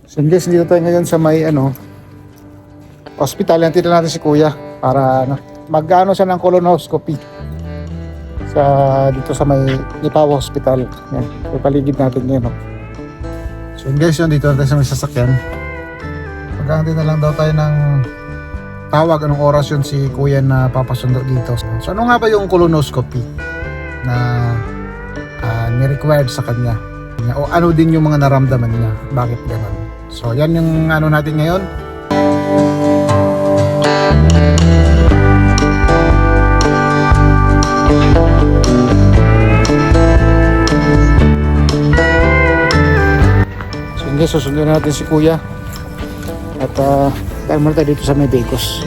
So guys, dito tayo ngayon sa may hospital. Nandito natin si kuya para mag-ano siya ng colonoscopy sa dito sa may Lipawa Hospital. Yan, ipaligid natin ngayon. So guys, dito tayo sa may sasakyan. Magkakantay na lang daw tayo ng tawag, anong oras yun si kuya na papasundo dito. So ano nga ba yung colonoscopy na ni-required sa kanya? O ano din yung mga naramdaman niya? Bakit gano'n? So yan yung ano natin ngayon. So hindi, susunod natin si kuya. At tayo muna tayo dito sa may Bicos.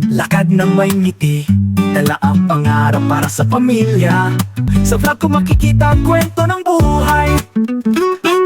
Lakad ng may ngiti, dala ang pangarap para sa pamilya. Sa vlog ko makikita ang kwento ng buhay.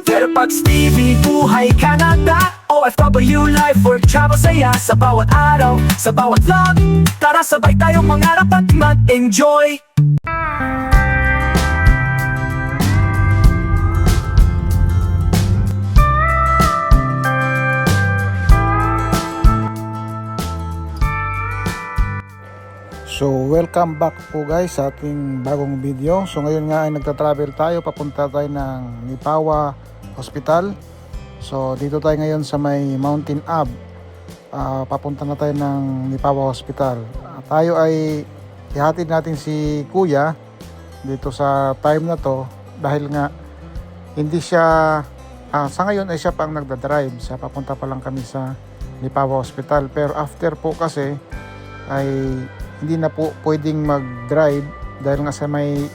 Fairfax TV, buhay Canada, OFW life, work, travel, saya sa bawat araw, sa bawat vlog. Tara sabay tayong mangarap at mag-enjoy. So welcome back po guys sa ating bagong video. So ngayon nga ay nagta-travel tayo, papunta tayo ng Lipawa Hospital. So dito tayo ngayon sa may Mountain Ave. Papunta na tayo ng Lipawa Hospital. Tayo ay ihatid natin si kuya dito sa time na to dahil nga hindi siya sa ngayon ay siya pang nagda-drive. Sa papunta pa lang kami sa Lipawa Hospital, pero after po kasi ay hindi na po pwedeng mag-drive dahil nga sa may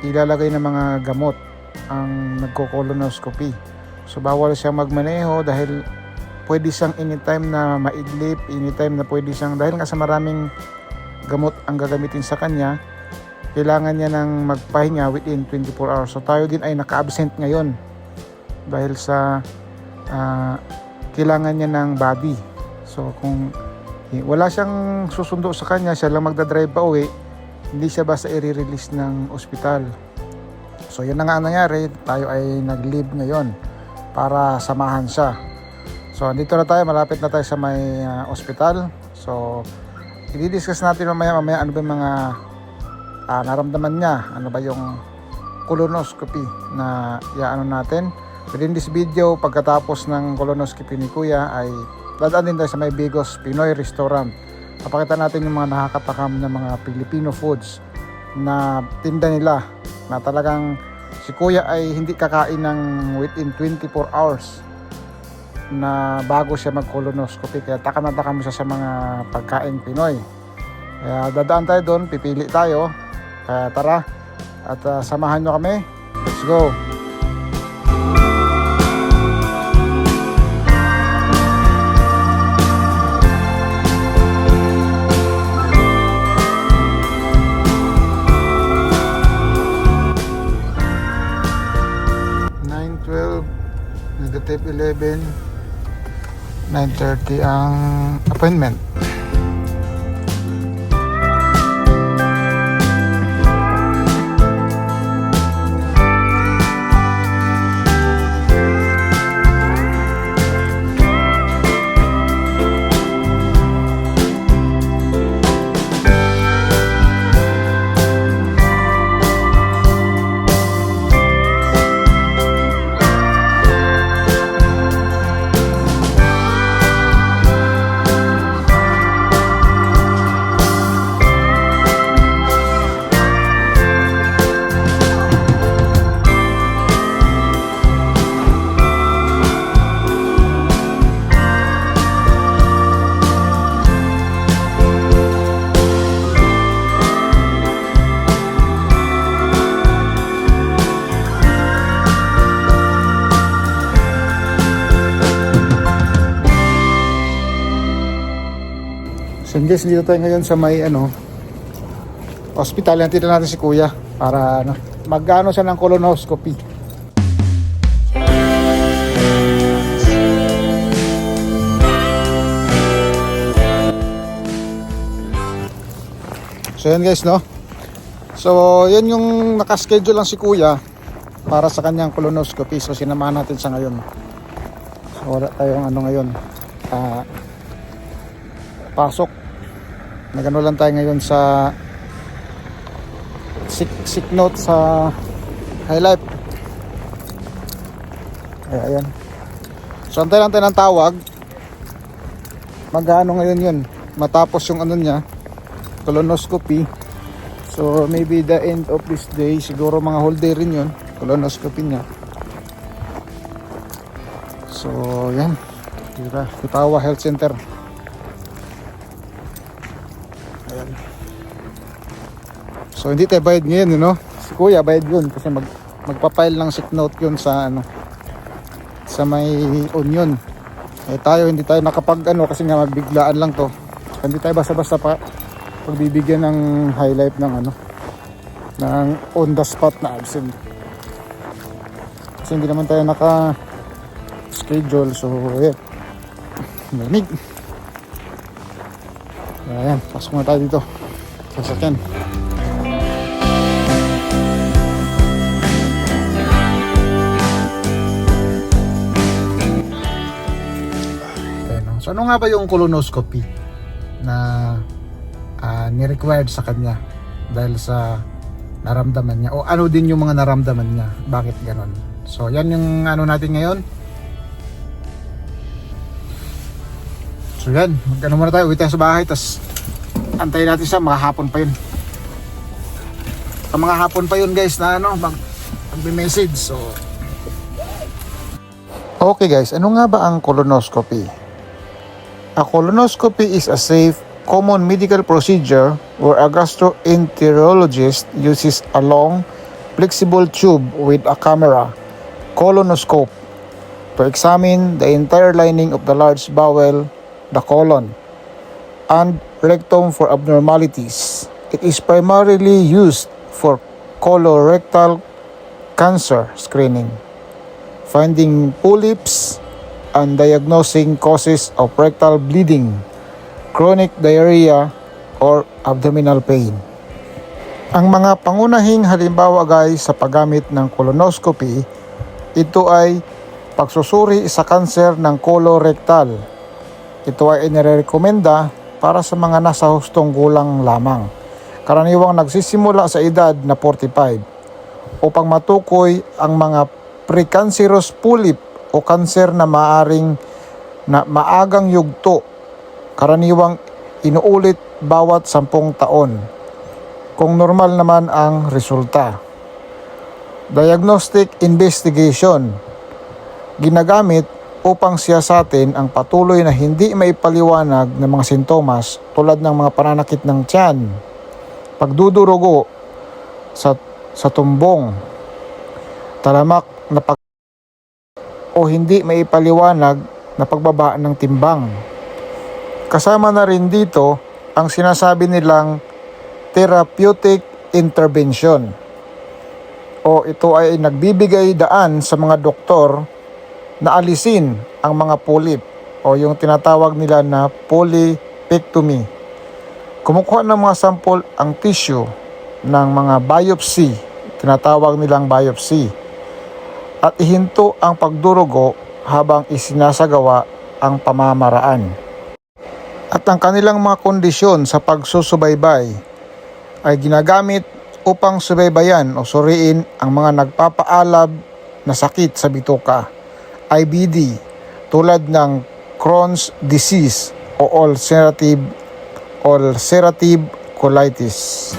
ilalagay ng mga gamot ang nagko-colonoscopy. So bawal siyang magmaneho dahil pwede siyang anytime na maidlip, anytime na pwede siyang, dahil nga sa maraming gamot ang gagamitin sa kanya, kailangan niya ng magpahinga within 24 hours. So tayo din ay naka-absent ngayon dahil sa kailangan niya ng body. So kung wala siyang susundo sa kanya, siya lang magdadrive pa uwi, hindi siya basta i-release ng ospital. So yan na nga nangyari, tayo ay nag-leave ngayon para samahan siya. So andito na tayo, malapit na tayo sa may ospital. So i-discuss natin mamaya ano ba yung mga naramdaman niya, ano ba yung colonoscopy na iaano natin. Within this video, pagkatapos ng colonoscopy ni kuya ay dadaan din tayo sa may Bicos Pinoy Restaurant. Papakita natin yung mga nakakatakam na mga Filipino foods na tinda nila, na talagang si kuya ay hindi kakain ng within 24 hours na bago siya mag-colonoscopy. Kaya takam na takam siya sa mga pagkain Pinoy. Kaya dadaan tayo doon, pipili tayo. Kaya tara at samahan nyo kami. Let's go! Negative 11, 9:30 ang appointment. So guys, dito tayo ngayon sa may hospital. Nandito natin si kuya para mag-ano siya ng colonoscopy. So yan guys, no? So yan yung nakaschedule lang si kuya para sa kanyang colonoscopy. So sinamahan natin siya ngayon. So wala tayong ano ngayon, pasok. Nagano lang tayo ngayon sa sick note sa highlight. Ayan. So antay lang tayo ng tawag. Magano ngayon yun, matapos yung ano niya, colonoscopy. So maybe the end of this day, siguro mga whole day rin yun, colonoscopy niya. So yan, Kitawa Health Center. Ayan. So hindi tayo bayad ngayon, you know? Si kuya bayad yun kasi magpapile ng sick note yun sa ano, sa may Union. Eh tayo hindi tayo nakapag ano kasi nga magbiglaan lang to. Hindi tayo basta-basta pa pagbibigyan ng highlight ng ano, ng on the spot na absent. Kasi hindi naman tayo naka schedule. So yeah, malamig. Ayan, pasok muna tayo dito sa sakyan. So ano nga ba yung colonoscopy na ni-required sa kanya dahil sa naramdaman niya, o ano din yung mga naramdaman niya, bakit ganon? So yan yung ano natin ngayon. So yan, mag-ano muna tayo, uwi tayo sa bahay, tas antayin natin siya, mga hapon pa yun. Sa mga hapon pa yun guys na ano, mag-message. So okay guys, ano nga ba ang colonoscopy? A colonoscopy is a safe, common medical procedure where a gastroenterologist uses a long, flexible tube with a camera, colonoscope, to examine the entire lining of the large bowel, the colon, and rectum for abnormalities. It is primarily used for colorectal cancer screening, finding polyps, and diagnosing causes of rectal bleeding, chronic diarrhea, or abdominal pain. Ang mga pangunahing halimbawa guys sa paggamit ng colonoscopy, ito ay pagsusuri sa kanser ng colorectal. Ito ay inirekomenda para sa mga nasa hustong gulang lamang, karaniwang nagsisimula sa edad na 45, upang matukoy ang mga precancerous polyp o kanser na maagang yugto, karaniwang inuulit bawat 10 taon, kung normal naman ang resulta. Diagnostic investigation, ginagamit upang siyasatin ang patuloy na hindi maipaliwanag ng mga sintomas tulad ng mga pananakit ng tiyan, pagdudurugo sa tumbong, talamak na o hindi maipaliwanag na pagbaba ng timbang. Kasama na rin dito ang sinasabi nilang therapeutic intervention, o ito ay nagbibigay daan sa mga doktor na alisin ang mga polyp o yung tinatawag nila na polypectomy. Kumukuha ng mga sample ang tissue ng mga biopsy, tinatawag nilang biopsy, at ihinto ang pagdurugo habang isinasagawa ang pamamaraan. At ang kanilang mga kondisyon sa pagsusubaybay ay ginagamit upang subaybayan o suriin ang mga nagpapaalab na sakit sa bituka, IBD, tulad ng Crohn's disease o ulcerative colitis.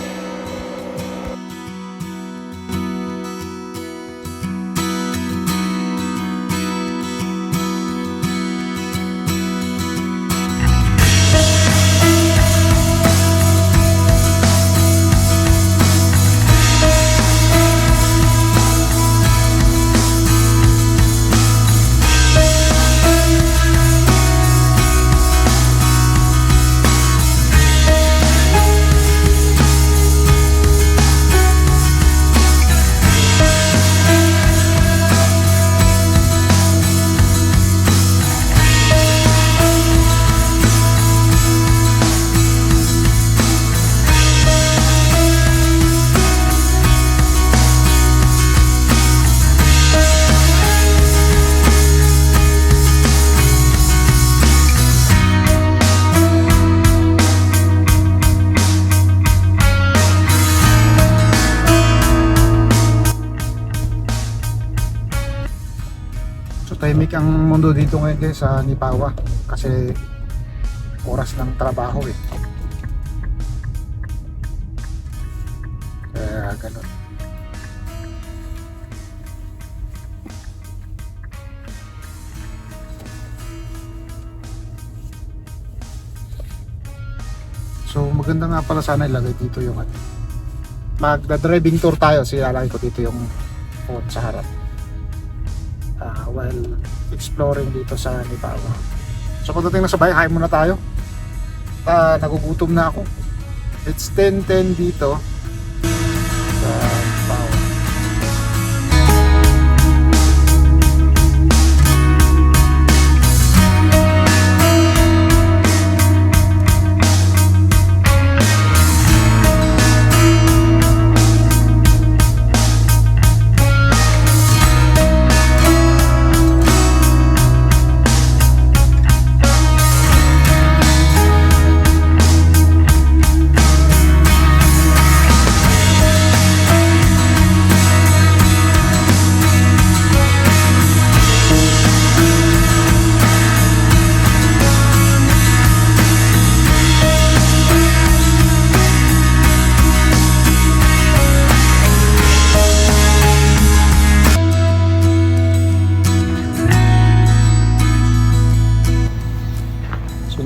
tahimik ang mundo dito ngayon guys sa Nipawa kasi oras ng trabaho eh. Kaya ganun. So maganda nga pala sana ilagay dito yung ano. Magda-driving tour tayo, so ilalagay ko dito yung phone sa harap. While exploring dito sa Nipawa. So pagdating na sa bahay, hain muna tayo. Nagugutom na ako. It's 10:10 dito sa Nipawa.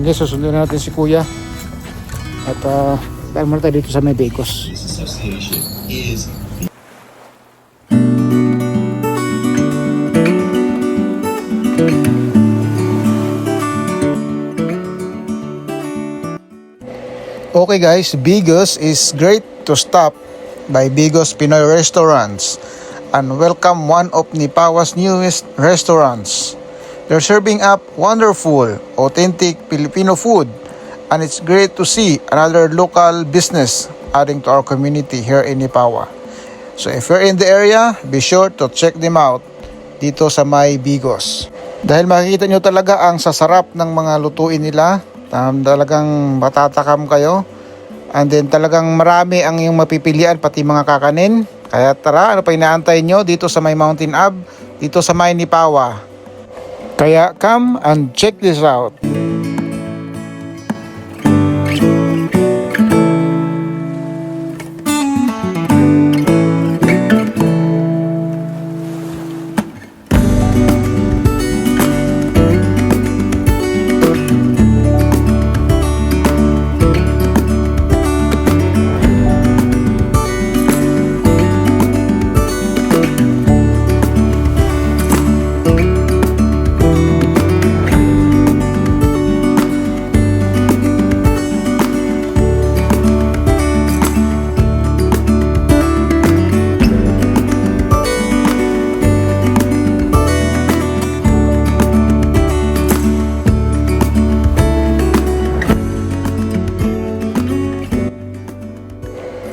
Sige, susundin natin si Kuya. At dahil muna tayo dito sa may Bicos. Okay guys, Bigos is great to stop by Bigos Pinoy Restaurants and welcome one of Nipawa's newest restaurants. They're serving up wonderful, authentic Filipino food, and it's great to see another local business adding to our community here in Nipawa. So if you're in the area, be sure to check them out dito sa may Bigos. Dahil makikita nyo talaga ang sasarap ng mga lutuin nila, talagang matatakam kayo. And then talagang marami ang yung mapipilian, pati mga kakanin. Kaya tara, ano pa inaantay nyo dito sa may Mountain Ab, dito sa may Nipawa. Kaya come and check this out.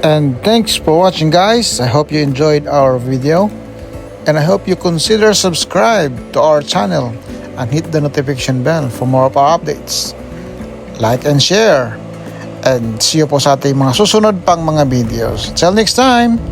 And thanks for watching guys. I hope you enjoyed our video. And I hope you consider subscribe to our channel and hit the notification bell for more of our updates. Like and share. And see you po sa ating mga susunod pang mga videos. Till next time!